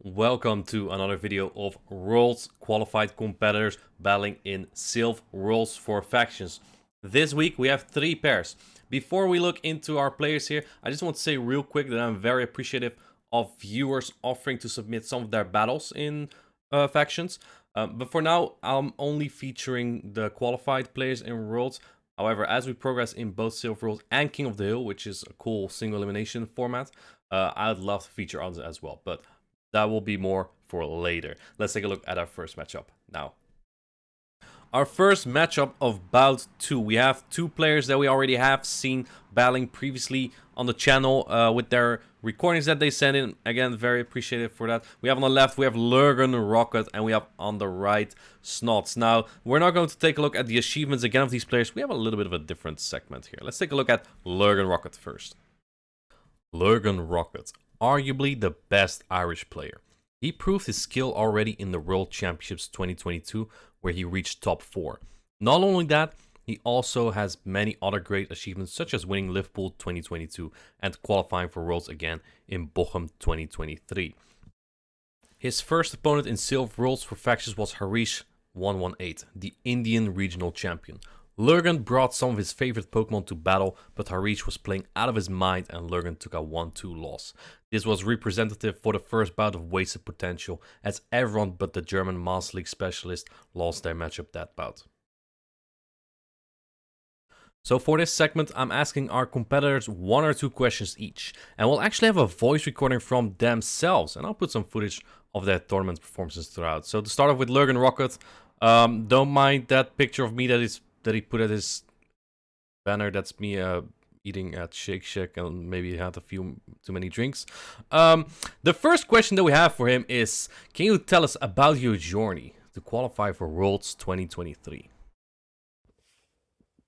Welcome to another video of Worlds qualified competitors battling in Sylph roles for factions. This week we have 3 pairs. Before we look into our players here, I just want to say real quick that I'm very appreciative of viewers offering to submit some of their battles in factions. But for now, I'm only featuring the qualified players in Worlds. However, as we progress in both Sylph roles and King of the Hill, which is a cool single elimination format, I'd love to feature others as well. But that will be more for later. Let's take a look at our first matchup now. Our first matchup of bout 2. We have 2 players that we already have seen battling previously on the channel with their recordings that they sent in. Again, very appreciative for that. We have on the left, we have LurganRocket, and we have on the right, Snots. Now, we're not going to take a look at the achievements again of these players. We have a little bit of a different segment here. Let's take a look at LurganRocket first. LurganRocket, arguably the best Irish player. He proved his skill already in the World Championships 2022, where he reached top 4. Not only that, he also has many other great achievements, such as winning Liverpool 2022 and qualifying for Worlds again in Bochum 2023. His first opponent in Sylph Worlds for factions was Harish 118, the Indian regional champion. Lurgan brought some of his favorite Pokemon to battle, but Harish was playing out of his mind and Lurgan took a 1-2 loss. This was representative for the first bout of wasted potential, as everyone but the German Master League specialist lost their matchup that bout. So for this segment, I'm asking our competitors 1 or 2 questions each, and we'll actually have a voice recording from themselves, and I'll put some footage of their tournament performances throughout. So to start off with LurganRocket, don't mind that picture of me that he put at his banner. That's me eating at Shake Shack and maybe had a few too many drinks. The first question that we have for him is, can you tell us about your journey to qualify for Worlds 2023?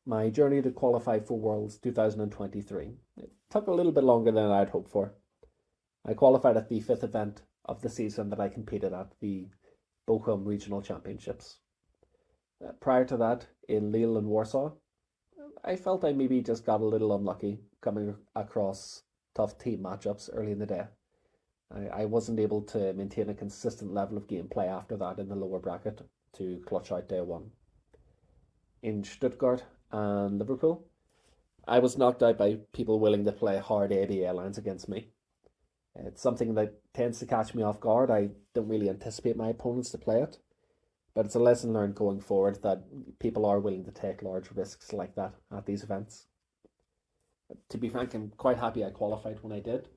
My journey to qualify for Worlds 2023. It took a little bit longer than I'd hoped for. I qualified at the 5th event of the season that I competed at, the Bochum Regional Championships. Prior to that, in Lille and Warsaw, I felt I maybe just got a little unlucky coming across tough team matchups early in the day. I wasn't able to maintain a consistent level of gameplay after that in the lower bracket to clutch out day 1. In Stuttgart and Liverpool, I was knocked out by people willing to play hard ABA lines against me. It's something that tends to catch me off guard. I don't really anticipate my opponents to play it. But it's a lesson learned going forward that people are willing to take large risks like that at these events. To be frank, I'm quite happy I qualified when I did.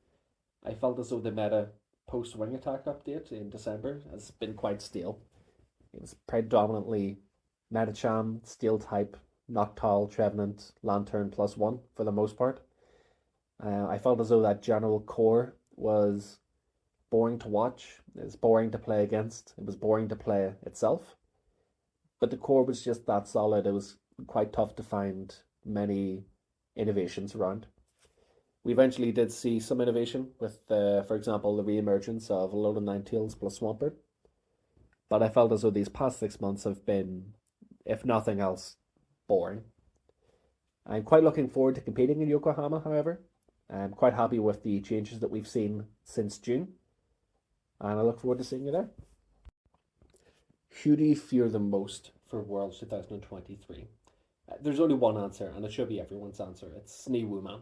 I felt as though the meta post-wing attack update in December has been quite stale. It was predominantly Metacham, Steel type, Noctowl, Trevenant, Lantern +1 for the most part. I felt as though that general core was boring to watch, it was boring to play against, it was boring to play itself. But the core was just that solid, it was quite tough to find many innovations around. We eventually did see some innovation with, for example, the re-emergence of Alolan Ninetales plus Swampert. But I felt as though these past 6 months have been, if nothing else, boring. I'm quite looking forward to competing in Yokohama, however. I'm quite happy with the changes that we've seen since June. And I look forward to seeing you there. Who do you fear the most for Worlds 2023? There's only one answer, and it should be everyone's answer. It's Sneewooman,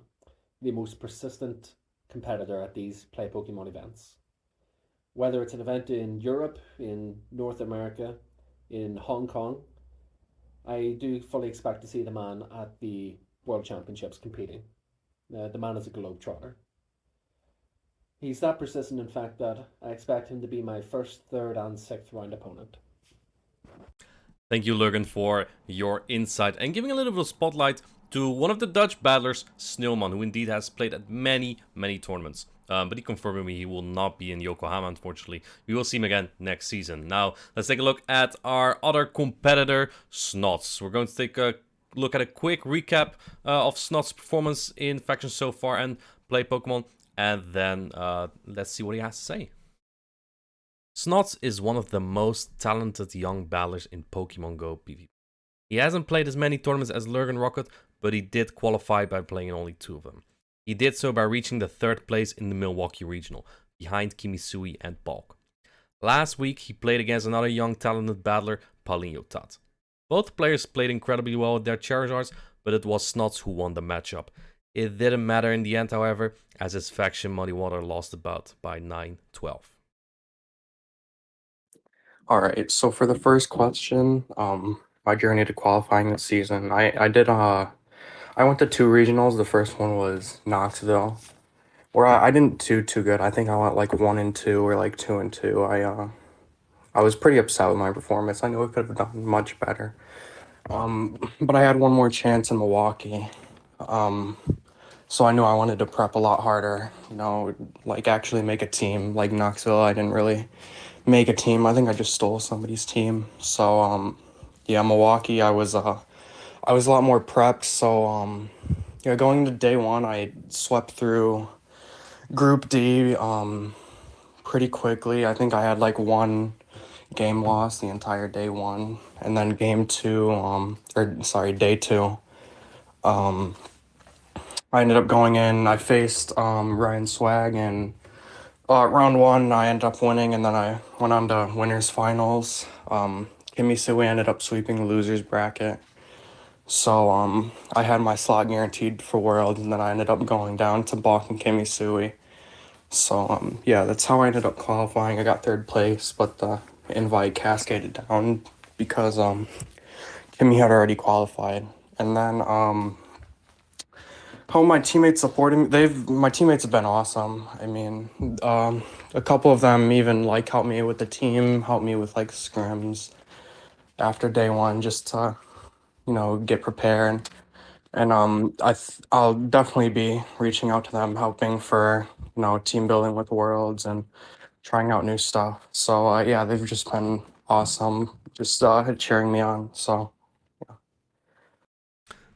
the most persistent competitor at these Play Pokemon events. Whether it's an event in Europe, in North America, in Hong Kong, I do fully expect to see the man at the World Championships competing. The man is a globetrotter. He's that persistent, in fact, that I expect him to be my first, 3rd, and 6th round opponent. Thank you, Lurgan, for your insight and giving a little bit of spotlight to one of the Dutch battlers, Sneeuwman, who indeed has played at many tournaments. But he confirmed with me he will not be in Yokohama, unfortunately. We will see him again next season. Now, let's take a look at our other competitor, Snots. We're going to take a look at a quick recap of Snots' performance in factions so far and Play Pokemon. And then let's see what he has to say. Snots is one of the most talented young battlers in Pokemon Go PvP. He hasn't played as many tournaments as LurganRocket, but he did qualify by playing in only 2 of them. He did so by reaching the 3rd place in the Milwaukee Regional, behind Kimisui and Bulk. Last week, he played against another young talented battler, Paulinho Tat. Both players played incredibly well with their Charizards, but it was Snots who won the matchup. It didn't matter in the end, however, as his faction Muddy Water lost the bout by 9-12. All right, so for the first question, my journey to qualifying this season, I went to two regionals. The first one was Knoxville, where I didn't do too good. I think I went like 1-2 or like 2-2. I was pretty upset with my performance. I knew I could have done much better. But I had one more chance in Milwaukee. So I knew I wanted to prep a lot harder, like actually make a team. Like Knoxville, I didn't really make a team. I think I just stole somebody's team. So yeah, Milwaukee, I was a lot more prepped. So yeah, going into day one, I swept through Group D pretty quickly. I think I had like one game loss the entire day one, and then day two. I ended up going in. I faced Ryan Swag, and round one I ended up winning, and then I went on to winners finals. Kimmy Sui ended up sweeping the losers bracket. So I had my slot guaranteed for Worlds, and then I ended up going down to Bach and Kimmy Sui. So yeah, that's how I ended up qualifying. I got third place, but the invite cascaded down because Kimmy had already qualified. And then how my teammates supported me, my teammates have been awesome. I mean, a couple of them even like helped me with the team, helped me with like scrims after day one, just to get prepared. And I'll definitely be reaching out to them, helping for team building with Worlds and trying out new stuff. So yeah, they've just been awesome, just cheering me on. So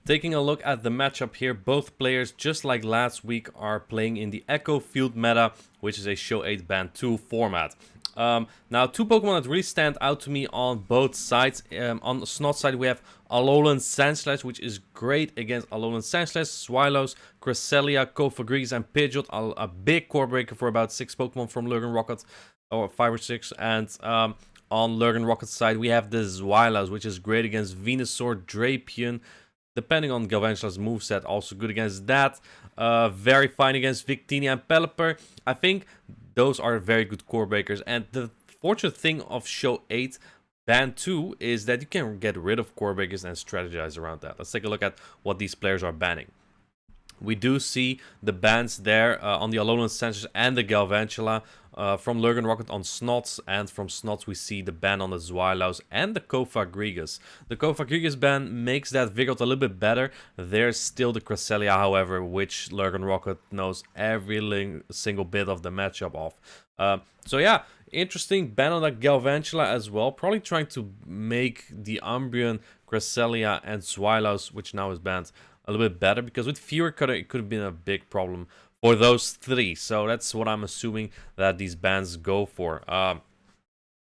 Taking a look at the matchup here, both players, just like last week, are playing in the Echo Field meta, which is a Show 8 Band 2 format. Now, two Pokemon that really stand out to me on both sides. On the Snots side, we have Alolan Sandslash, which is great against Alolan Sandslash, Swallows, Cresselia, Kofagrigus, and Pidgeot. A big core breaker for about 6 Pokemon from LurganRocket, or 5 or 6. And on LurganRocket's side, we have the Swallows, which is great against Venusaur, Drapion, depending on Galvantula's moveset, also good against that. Very fine against Victini and Pelipper. I think those are very good core breakers. And the fortunate thing of Show 8 Band 2 is that you can get rid of core breakers and strategize around that. Let's take a look at what these players are banning. We do see the bans there on the Alolan Sandslash and the Galvantula. From LurganRocket on Snots, and from Snots we see the ban on the Zweilaus and the Kofagrigus. The Kofagrigus ban makes that Vigort a little bit better. There's still the Cresselia, however, which LurganRocket knows every single bit of the matchup of. So yeah, interesting ban on that Galvantula as well. Probably trying to make the Umbreon, Cresselia, and Zweilaus, which now is banned, a little bit better, because with fewer it could have been a big problem for those three. So that's what I'm assuming that these bans go for. At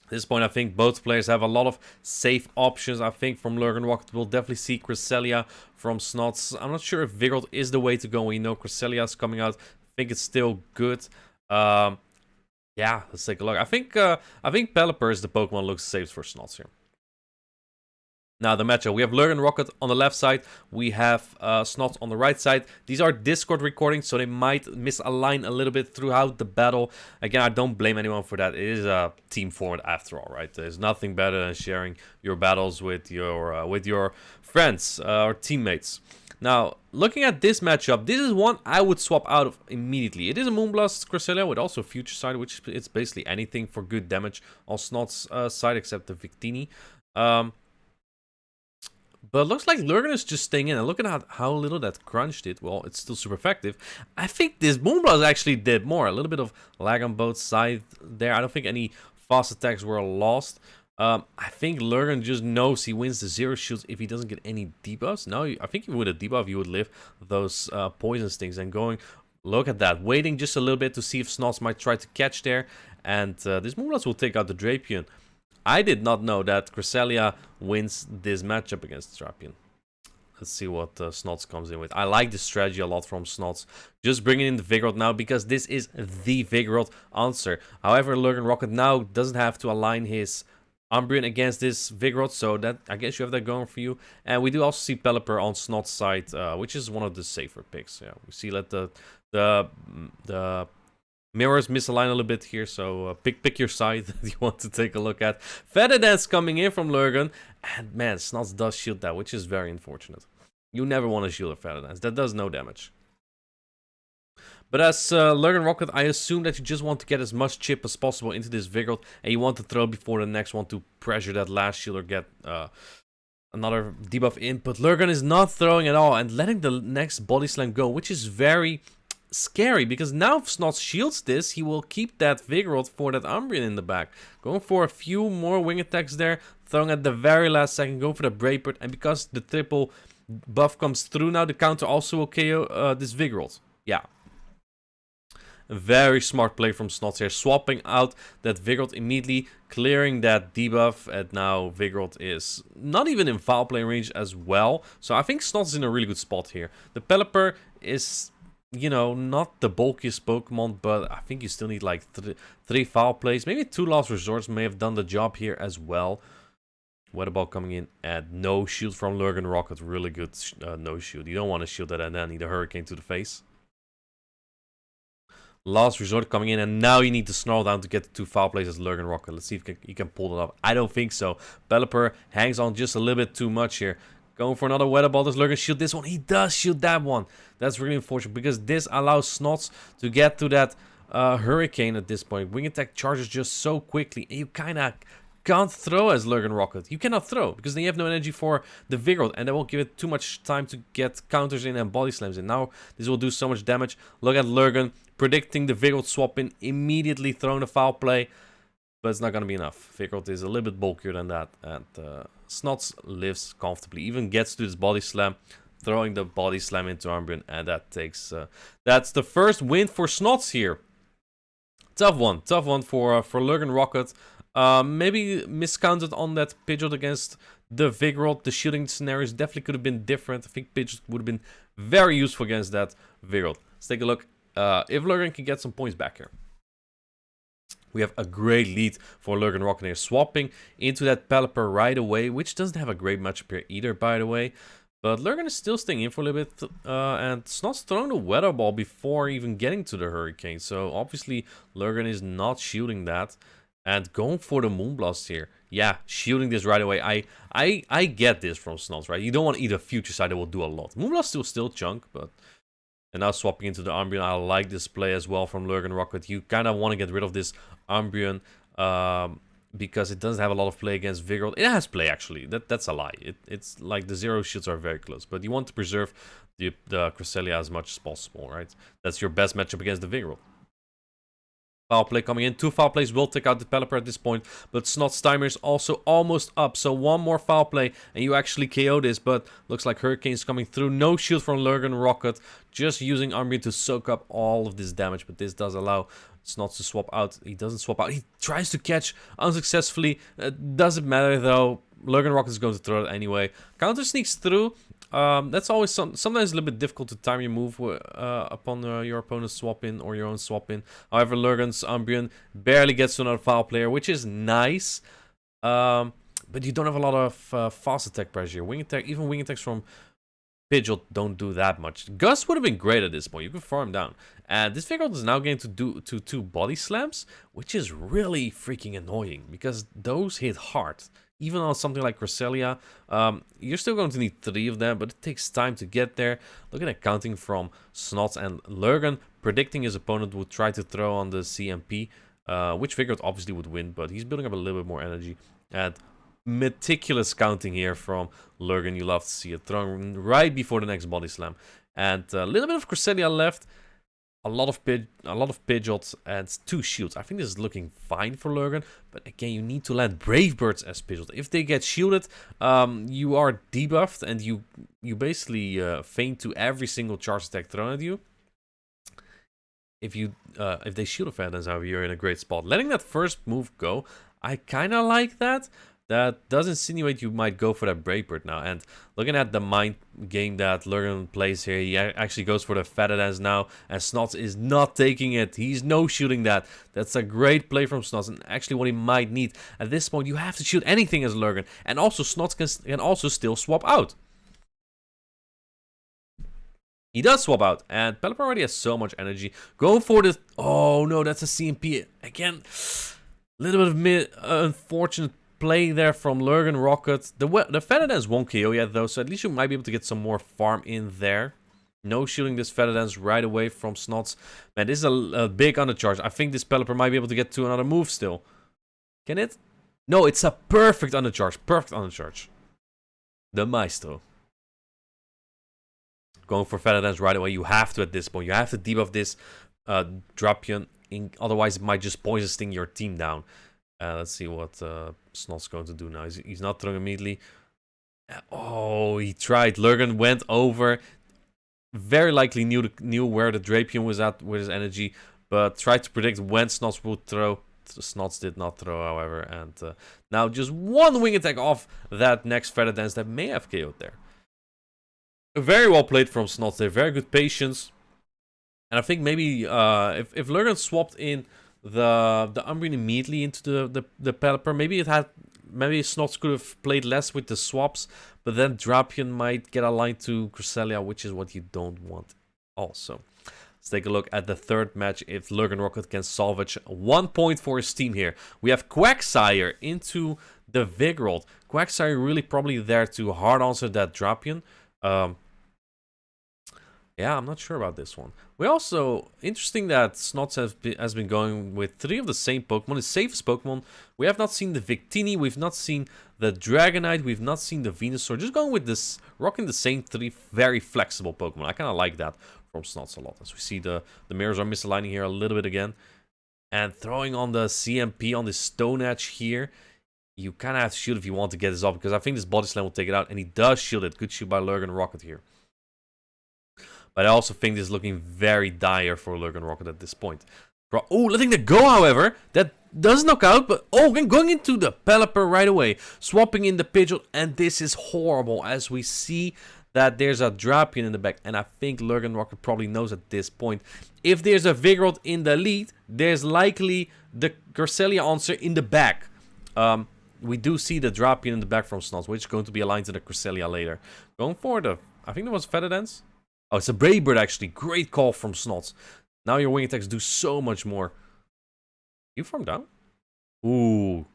this point, I think both players have a lot of safe options. I think from LurganRocket, we'll definitely see Cresselia. From Snots, I'm not sure if Vigort is the way to go. We know Cresselia is coming out. I think it's still good. Yeah, let's take a look. I think Pelipper is the Pokemon looks safe for Snots here. Now the matchup, we have LurganRocket on the left side, we have Snots on the right side. These are Discord recordings, so they might misalign a little bit throughout the battle. Again, I don't blame anyone for that. It is a team format after all, right? There's nothing better than sharing your battles with your friends or teammates. Now, looking at this matchup, this is one I would swap out of immediately. It is a Moonblast Cresselia with also Future Sight, which it's basically anything for good damage on Snots' side except the Victini. But it looks like Lurgan is just staying in. And look at how little that crunch did. Well, it's still super effective. I think this Moonblast actually did more. A little bit of lag on both sides there. I don't think any fast attacks were lost. I think Lurgan just knows he wins the Zero Shields if he doesn't get any debuffs. No, I think with a debuff, you would live those poison stings. And going, look at that. Waiting just a little bit to see if Snots might try to catch there. And this Moonblast will take out the Drapion. I did not know that Cresselia wins this matchup against Drapion. Let's see what Snots comes in with. I like this strategy a lot from Snots. Just bringing in the Vigoroth now because this is the Vigoroth answer. However, LurganRocket now doesn't have to align his Umbreon against this Vigoroth, so that I guess you have that going for you. And we do also see Pelipper on Snots' side, which is one of the safer picks. Yeah, we see that the mirrors misalign a little bit here, so pick your side that you want to take a look at. Feather Dance coming in from Lurgan, and man, Snots does shield that, which is very unfortunate. You never want to shield a Feather Dance, that does no damage. But as LurganRocket, I assume that you just want to get as much chip as possible into this Vigoroth, and you want to throw before the next one to pressure that last shield or get another debuff in. But Lurgan is not throwing at all and letting the next Body Slam go, which is very scary, because now if Snots shields this, he will keep that Vigoroth for that Umbreon in the back. Going for a few more wing attacks there, throwing at the very last second, going for the Brave Bird, and because the triple buff comes through now, the counter also will KO this Vigoroth. Yeah. A very smart play from Snots here, swapping out that Vigoroth immediately, clearing that debuff, and now Vigoroth is not even in foul play range as well. So I think Snots is in a really good spot here. The Pelipper is, you know, not the bulkiest Pokemon, but I think you still need like three foul plays. Maybe 2 Last Resorts may have done the job here as well. Weather Ball coming in, and no shield from LurganRocket. Really good no shield. You don't want to shield that and then need a Hurricane to the face. Last Resort coming in, and now you need to snarl down to get the 2 foul plays as LurganRocket. Let's see if you can pull it off. I don't think so. Pelipper hangs on just a little bit too much here. Going for another Weather Ball. Does Lurgan shield this one? He does shield that one. That's really unfortunate, because this allows Snots to get to that Hurricane at this point. Wing Attack charges just so quickly, and you kind of can't throw as LurganRocket. You cannot throw, because then you have no energy for the Vigoroth, and that will give it too much time to get counters in and body slams in. Now, this will do so much damage. Look at Lurgan, predicting the Vigoroth swap in, immediately throwing a foul play, but it's not going to be enough. Vigoroth is a little bit bulkier than that, and Snots lives comfortably, even gets to this body slam, throwing the body slam into Umbreon, and that takes, that's the first win for Snots here. Tough one for LurganRocket. Maybe miscounted on that Pidgeot against the Vigoroth. The shielding scenarios definitely could have been different. I think Pidgeot would have been very useful against that Vigoroth. Let's take a look if Lurgan can get some points back here. We have a great lead for LurganRocket here, swapping into that Pelipper right away, which doesn't have a great matchup here either, by the way. But Lurgan is still staying in for a little bit, and Snots throwing the Weather Ball before even getting to the Hurricane. So obviously Lurgan is not shielding that, and going for the Moonblast here. Yeah, shielding this right away. I get this from Snots, right? You don't want to eat a Future Sight that will do a lot. Moonblast still chunk, but... And now swapping into the Umbreon. I like this play as well from LurganRocket. You kind of want to get rid of this Umbreon because it doesn't have a lot of play against Vigoroth. It has play, actually. That's a lie. It's like the 0 shields are very close. But you want to preserve the Cresselia as much as possible, right? That's your best matchup against the Vigoroth. Foul play coming in. 2 foul plays will take out the Pelipper at this point. But Snots' timer is also almost up. So 1 more foul play and you actually KO this. But looks like Hurricane's coming through. No shield from LurganRocket. Just using Umbreon to soak up all of this damage. But this does allow Snots to swap out. He doesn't swap out. He tries to catch unsuccessfully. Doesn't matter though. LurganRocket is going to throw it anyway. Counter sneaks through. That's always sometimes a little bit difficult to time your move upon your opponent's swap in or your own swap in. However, Lurgan's Umbreon barely gets to another foul player, which is nice. But you don't have a lot of fast attack pressure. Wing attack, even wing attacks from Pidgeot don't do that much. Gus would have been great at this point. You could farm down. And this Vigoroth is now getting to do 2 body slams, which is really freaking annoying because those hit hard. Even on something like Cresselia, you're still going to need 3 of them, but it takes time to get there. Look at that counting from Snots and Lurgan, predicting his opponent would try to throw on the CMP, which Vigoroth obviously would win, but he's building up a little bit more energy. And meticulous counting here from Lurgan, you love to see it, thrown right before the next body slam. And a little bit of Cresselia left. A lot of Pidgeots and 2 shields. I think this is looking fine for Lurgan. But again, you need to land Brave Birds as Pidgeot. If they get shielded, you are debuffed and you basically faint to every single charge attack thrown at you. If they shield a Feather Dance, you're in a great spot. Letting that first move go, I kind of like that. that does insinuate you might go for that Braypert now. And looking at the mind game that Lurgan plays here, he actually goes for the Feather Dance now, and Snots is not taking it. He's no-shooting that. That's a great play from Snots, and actually what he might need. At this point, you have to shoot anything as Lurgan, and also Snots can also still swap out. He does swap out, and Pelipper already has so much energy. Go for this. Oh no, that's a CMP. Again, a little bit of unfortunate play there from LurganRocket. The Feather Dance won't KO yet though, so at least you might be able to get some more farm in there. No shooting this Feather Dance right away from Snots. Man, this is a big undercharge. I think this Pelipper might be able to get to another move still. Can it? No, it's a perfect undercharge. Perfect undercharge. The Maestro. Going for Feather Dance right away. You have to at this point. You have to debuff this Drapion. Otherwise, it might just poison sting your team down. Let's see what Snots going to do now. He's not throwing immediately. Oh, he tried. Lurgan went over. Very likely knew where the Drapion was at with his energy, but tried to predict when Snots would throw. Snots did not throw, however. And now just one wing attack off that next Feather Dance that may have KO'd there. Very well played from Snots there. Very good patience. And I think maybe if Lurgan swapped in the Umbreon immediately into the Pelipper, maybe Snots could have played less with the swaps, but then Drapion might get aligned to Cresselia, which is what you don't want also. Let's take a look at the third match if LurganRocket can salvage 1 point for his team here. We have Quagsire into the Vigoroth. Quagsire really probably there to hard answer that Drapion. Yeah, I'm not sure about this one. We also, interesting that Snots has been going with 3 of the same Pokemon, his safest Pokemon. We have not seen the Victini, we've not seen the Dragonite, we've not seen the Venusaur. Just going with this, rocking the same 3 very flexible Pokemon. I kind of like that from Snots a lot. As we see the mirrors are misaligning here a little bit again. And throwing on the CMP on the Stone Edge here. You kind of have to shoot if you want to get this off, because I think this Body Slam will take it out. And he does shield it. Good shoot by LurganRocket here. But I also think this is looking very dire for LurganRocket at this point. Oh, letting that go, however. That does knock out, but oh, going into the Pelipper right away. Swapping in the Pidgeot, and this is horrible as we see that there's a Drapion in the back. And I think LurganRocket probably knows at this point. If there's a Vigoroth in the lead, there's likely the Cresselia answer in the back. We do see the Drapion in the back from Snots, which is going to be aligned to the Cresselia later. Going for the, I think there was Feather Dance. Oh, it's a Braypert actually. Great call from Snots. Now your wing attacks do so much more. You farmed down? Ooh.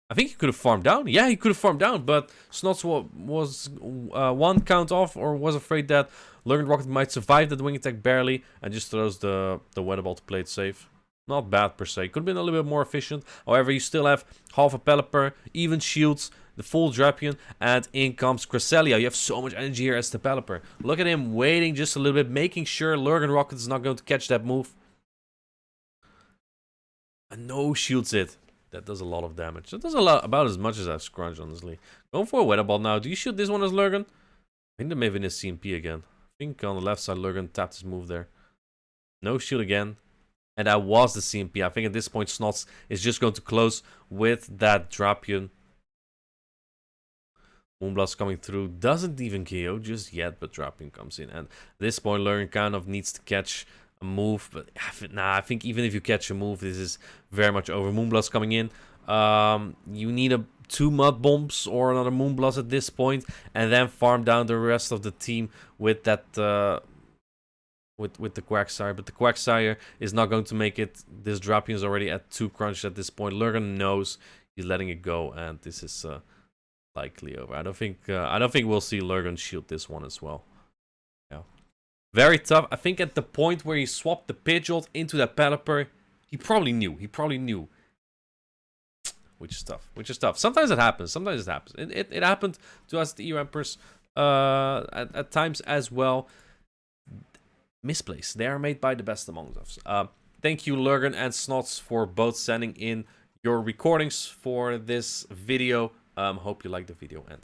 I think he could have farmed down. Yeah, he could have farmed down, but Snots was 1 count off, or was afraid that LurganRocket might survive that wing attack barely, and just throws the Weather Ball to play it safe. Not bad per se. Could have been a little bit more efficient. However, you still have half a Pelipper, even shields, the full Drapion, and in comes Cresselia. You have so much energy here as the Pelipper. Look at him waiting just a little bit, making sure LurganRocket is not going to catch that move. And no shields it. That does a lot of damage. That does about as much as I've scrunched, honestly. Going for a Weather Ball now. Do you shoot this one as Lurgan? I think there may have been a CMP again. I think on the left side, Lurgan tapped his move there. No shield again. And that was the CMP. I think at this point, Snots is just going to close with that Drapion. Moonblast coming through. Doesn't even KO just yet, but Drapion comes in. And at this point, Lurgan kind of needs to catch a move. But I think even if you catch a move, this is very much over. Moonblast coming in. You need 2 Mud Bombs or another Moonblast at this point. And then farm down the rest of the team with that... With the Quagsire, but the Quagsire is not going to make it. This Drapion is already at 2 crunch at this point. Lurgan knows he's letting it go, and this is likely over. I don't think we'll see Lurgan shield this one as well. Yeah, very tough. I think at the point where he swapped the Pidgeot into that Pelipper, he probably knew. Which is tough. Sometimes it happens. It happened to us, the EU Emperors, at times as well. Misplaced. They are made by the best among us. Thank you, Lurgan and Snots, for both sending in your recordings for this video. Hope you liked the video, and